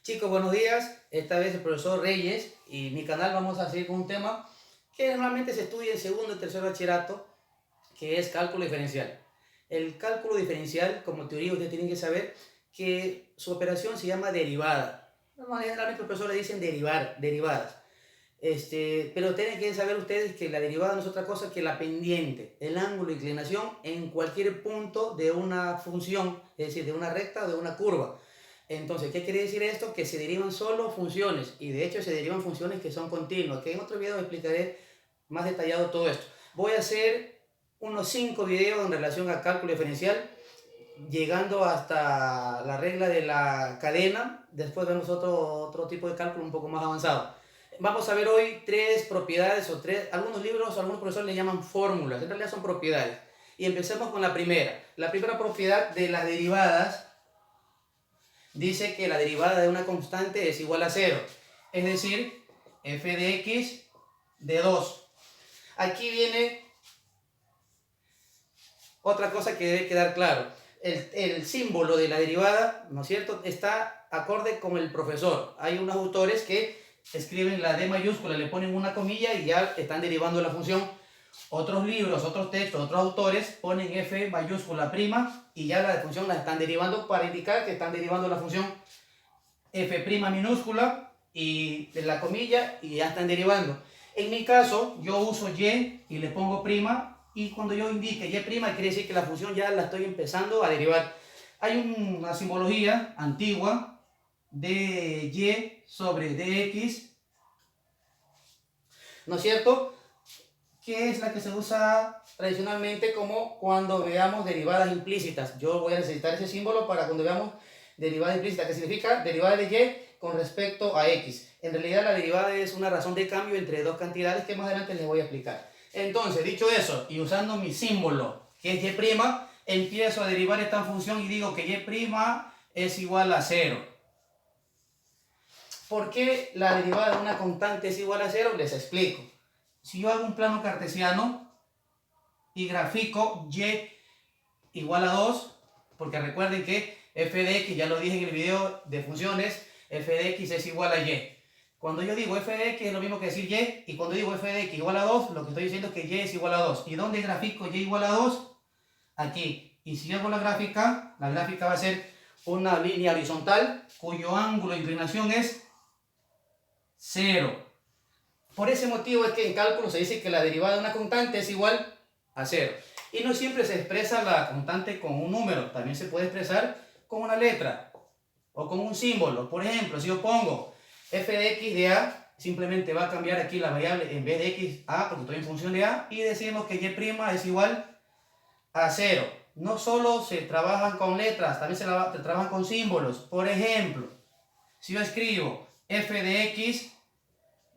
Chicos, buenos días. Esta vez el profesor Reyes y mi canal vamos a seguir con un tema que normalmente se estudia en segundo y tercer bachillerato, que es cálculo diferencial. El cálculo diferencial, como teoría, ustedes tienen que saber que su operación se llama derivada. Generalmente los profesores le dicen derivadas. Pero tienen que saber ustedes que la derivada no es otra cosa que la pendiente, el ángulo de inclinación en cualquier punto de una función, es decir, de una recta o de una curva. Entonces, ¿qué quiere decir esto? Que se derivan solo funciones, y de hecho se derivan funciones que son continuas, que en otro video explicaré más detallado todo esto. Voy a hacer unos 5 videos en relación a cálculo diferencial, llegando hasta la regla de la cadena. Después vemos otro tipo de cálculo un poco más avanzado. Vamos a ver hoy tres propiedades, algunos libros, algunos profesores le llaman fórmulas, en realidad son propiedades. Y empecemos con la primera. La primera propiedad de las derivadas dice que la derivada de una constante es igual a 0. Es decir, f de x de 2. Aquí viene otra cosa que debe quedar claro. El símbolo de la derivada, ¿no es cierto?, está acorde con el profesor. Hay unos autores que escriben la D mayúscula, le ponen una comilla y ya están derivando la función. Otros libros, otros textos, otros autores ponen F mayúscula prima y ya la función la están derivando para indicar que están derivando la función. F' minúscula y de la comilla y ya están derivando. En mi caso, yo uso y y le pongo prima, y cuando yo indique y' quiere decir que la función ya la estoy empezando a derivar. Hay una simbología antigua de y sobre dx, ¿no es cierto?, que es la que se usa tradicionalmente como cuando veamos derivadas implícitas. Yo voy a necesitar ese símbolo para cuando veamos derivada implícita, que significa derivada de y con respecto a x. En realidad la derivada es una razón de cambio entre dos cantidades que más adelante les voy a explicar. Entonces, dicho eso, y usando mi símbolo, que es y', empiezo a derivar esta función y digo que y' es igual a 0. ¿Por qué la derivada de una constante es igual a 0? Les explico. Si yo hago un plano cartesiano y grafico y igual a 2, porque recuerden que f de x, ya lo dije en el video de funciones, f de x es igual a y. Cuando yo digo f de x es lo mismo que decir y cuando digo f de x igual a 2, lo que estoy diciendo es que y es igual a 2. ¿Y dónde grafico y igual a 2? Aquí. Y si yo hago la gráfica va a ser una línea horizontal cuyo ángulo de inclinación es 0. Por ese motivo es que en cálculo se dice que la derivada de una constante es igual a 0. Y no siempre se expresa la constante con un número, también se puede expresar con una letra o con un símbolo. Por ejemplo, si yo pongo f de x de a, simplemente va a cambiar aquí la variable en vez de x a, porque estoy en función de a, y decimos que y' es igual a 0. No solo se trabajan con letras, también se trabajan con símbolos. Por ejemplo, si yo escribo f de x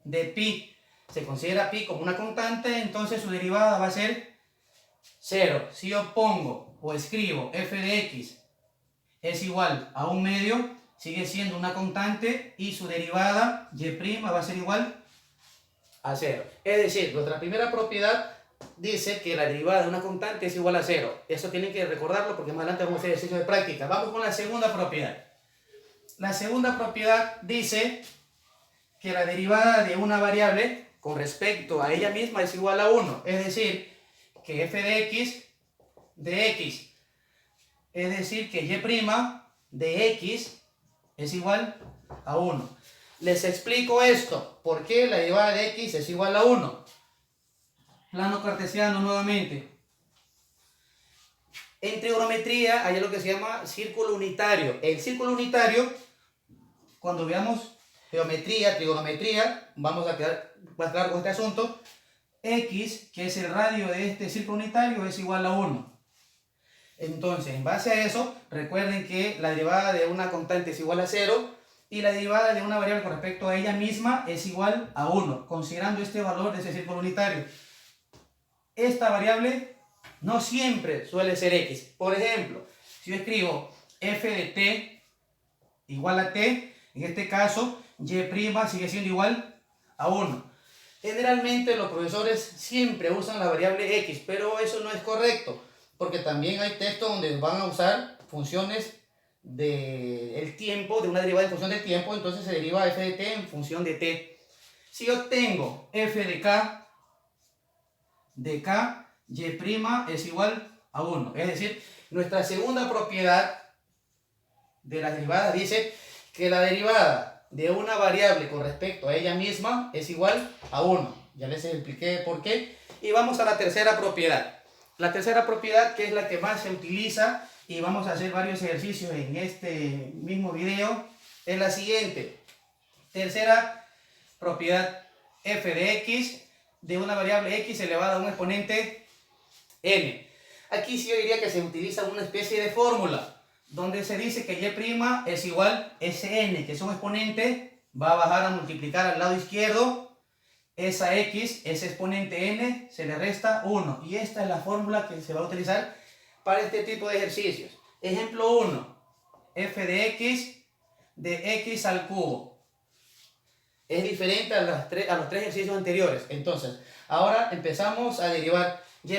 de pi, se considera pi como una constante, entonces su derivada va a ser 0. Si yo pongo o escribo f de x es igual a 1/2, sigue siendo una constante y su derivada y' va a ser igual a 0. Es decir, nuestra primera propiedad dice que la derivada de una constante es igual a 0. Eso tienen que recordarlo porque más adelante vamos a hacer ejercicio de práctica. Vamos con la segunda propiedad. La segunda propiedad dice que la derivada de una variable con respecto a ella misma es igual a 1. Es decir, que f de x de x, es decir, que y' de x es igual a 1. Les explico esto. ¿Por qué la derivada de x es igual a 1? Plano cartesiano nuevamente. En trigonometría hay algo que se llama círculo unitario. El círculo unitario, cuando veamos geometría, trigonometría, vamos a quedar más claro con este asunto. X, que es el radio de este círculo unitario, es igual a 1. Entonces, en base a eso, recuerden que la derivada de una constante es igual a 0 y la derivada de una variable con respecto a ella misma es igual a 1, considerando este valor de ese círculo unitario. Esta variable no siempre suele ser x. Por ejemplo, si yo escribo f de t igual a t, en este caso y' sigue siendo igual a 1. Generalmente los profesores siempre usan la variable x, pero eso no es correcto, porque también hay textos donde van a usar funciones del tiempo, de una derivada en función del tiempo, entonces se deriva f de t en función de t. Si yo tengo f de k, y' es igual a 1. Es decir, nuestra segunda propiedad de las derivadas dice que la derivada de una variable con respecto a ella misma es igual a 1. Ya les expliqué por qué. Y vamos a la tercera propiedad. La tercera propiedad, que es la que más se utiliza, y vamos a hacer varios ejercicios en este mismo video, es la siguiente. Tercera propiedad, f de x de una variable x elevada a un exponente n. Aquí sí yo diría que se utiliza una especie de fórmula, donde se dice que y' es igual a Sn, que es un exponente, va a bajar a multiplicar al lado izquierdo, esa x, ese exponente n, se le resta 1. Y esta es la fórmula que se va a utilizar para este tipo de ejercicios. Ejemplo 1, f de x de x al cubo. Es diferente a los tres ejercicios anteriores. Entonces, ahora empezamos a derivar y'.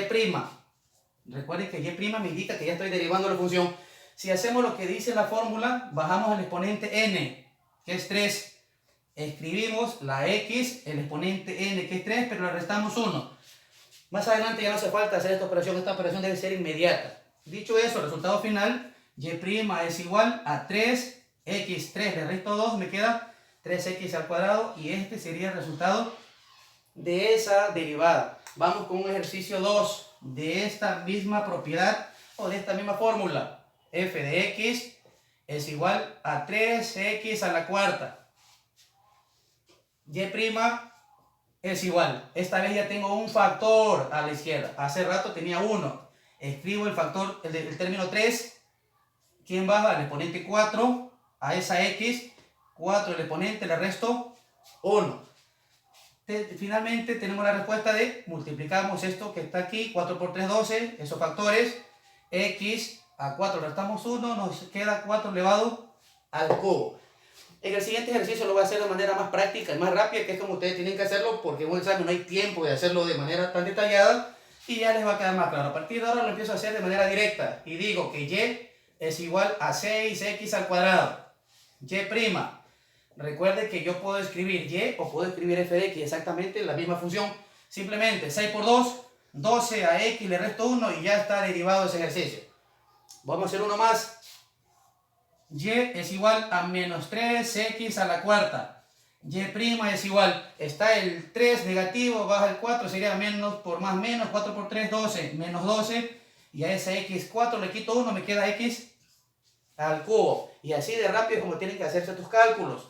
Recuerden que y' me indica que ya estoy derivando la función. Si hacemos lo que dice la fórmula, bajamos al exponente n, que es 3. Escribimos la x, el exponente n, que es 3, pero le restamos 1. Más adelante ya no hace falta hacer esta operación debe ser inmediata. Dicho eso, el resultado final, y' es igual a 3x3, le resto 2, me queda 3x al cuadrado, y este sería el resultado de esa derivada. Vamos con un ejercicio 2 de esta misma propiedad o de esta misma fórmula. F de x es igual a 3x a la cuarta. Y' es igual. Esta vez ya tengo un factor a la izquierda. Hace rato tenía 1. Escribo el factor, el término 3. ¿Quién baja? El exponente 4. A esa x, 4 el exponente, le resto 1. Finalmente tenemos la respuesta de, multiplicamos esto que está aquí, 4 por 3, 12, esos factores, x a 4 restamos 1, nos queda 4 elevado al cubo. En el siguiente ejercicio lo voy a hacer de manera más práctica y más rápida, que es como ustedes tienen que hacerlo, porque en un examen no hay tiempo de hacerlo de manera tan detallada, y ya les va a quedar más claro. A partir de ahora lo empiezo a hacer de manera directa, y digo que y es igual a 6x al cuadrado. Y'. Recuerde que yo puedo escribir y o puedo escribir f de x, exactamente la misma función. Simplemente 6 por 2, 12 a x le resto 1 y ya está derivado ese ejercicio. Vamos a hacer uno más. Y es igual a menos 3x a la cuarta. Y' es igual, está el 3 negativo, baja el 4, sería menos por más menos, 4 por 3, 12, menos 12. Y a esa x4 le quito 1, me queda x al cubo. Y así de rápido como tienen que hacerse tus cálculos.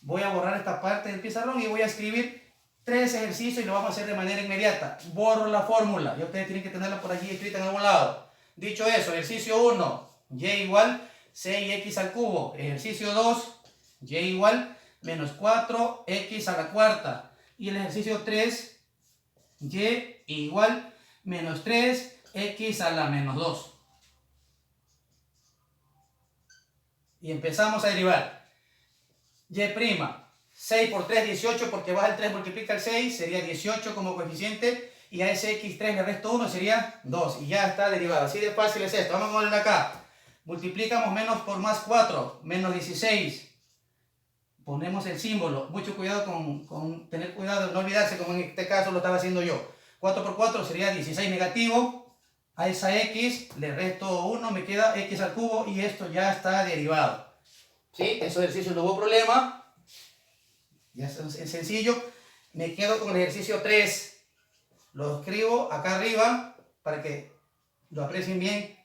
Voy a borrar esta parte del pizarrón y voy a escribir 3 ejercicios y lo vamos a hacer de manera inmediata. Borro la fórmula, y ustedes tienen que tenerla por allí escrita en algún lado. Dicho eso, ejercicio 1, y igual 6x al cubo. Ejercicio 2, y igual menos 4x a la cuarta. Y el ejercicio 3, y igual menos 3x a la menos 2. Y empezamos a derivar. Y', 6 por 3, 18, porque baja el 3, multiplica el 6, sería 18 como coeficiente, y a ese x3 le resto 1, sería 2, y ya está derivado. Así de fácil es esto. Vamos a ponerlo acá. Multiplicamos menos por más 4, menos 16. Ponemos el símbolo. Mucho cuidado con tener cuidado, no olvidarse como en este caso lo estaba haciendo yo. 4 por 4 sería 16 negativo. A esa x le resto 1, me queda x al cubo, y esto ya está derivado. ¿Sí? Ese ejercicio no hubo problema. Ya es sencillo. Me quedo con el ejercicio 3. Lo escribo acá arriba para que lo aprecien bien.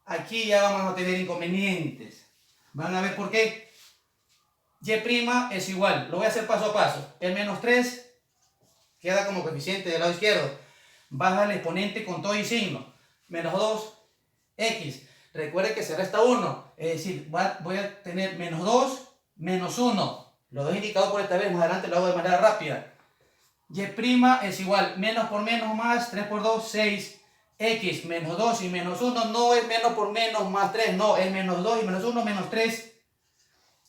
Aquí ya vamos a tener inconvenientes. Van a ver por qué. Y' es igual. Lo voy a hacer paso a paso. El menos 3 queda como coeficiente del lado izquierdo. Baja el exponente con todo y signo. Menos 2x. Recuerde que se resta 1. Es decir, voy a tener menos 2, menos 1. Los dos indicados por esta vez, más adelante lo hago de manera rápida. Y' es igual, menos por menos más, 3 por 2, 6. X menos 2 y menos 1 no es menos por menos más 3, no, es menos 2 y menos 1 menos 3.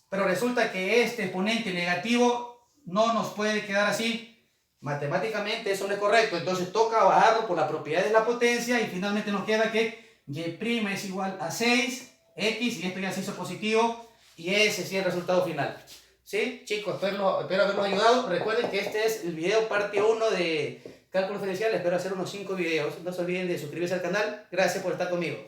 Pero resulta que este exponente negativo no nos puede quedar así. Matemáticamente eso no es correcto, entonces toca bajarlo por la propiedad de la potencia y finalmente nos queda que y' es igual a 6 X y esto ya se hizo positivo y ese sí es el resultado final. ¿Sí? Chicos, espero haberlos ayudado. Recuerden que este es el video parte 1 de cálculo diferencial. Espero hacer unos 5 videos. No se olviden de suscribirse al canal. Gracias por estar conmigo.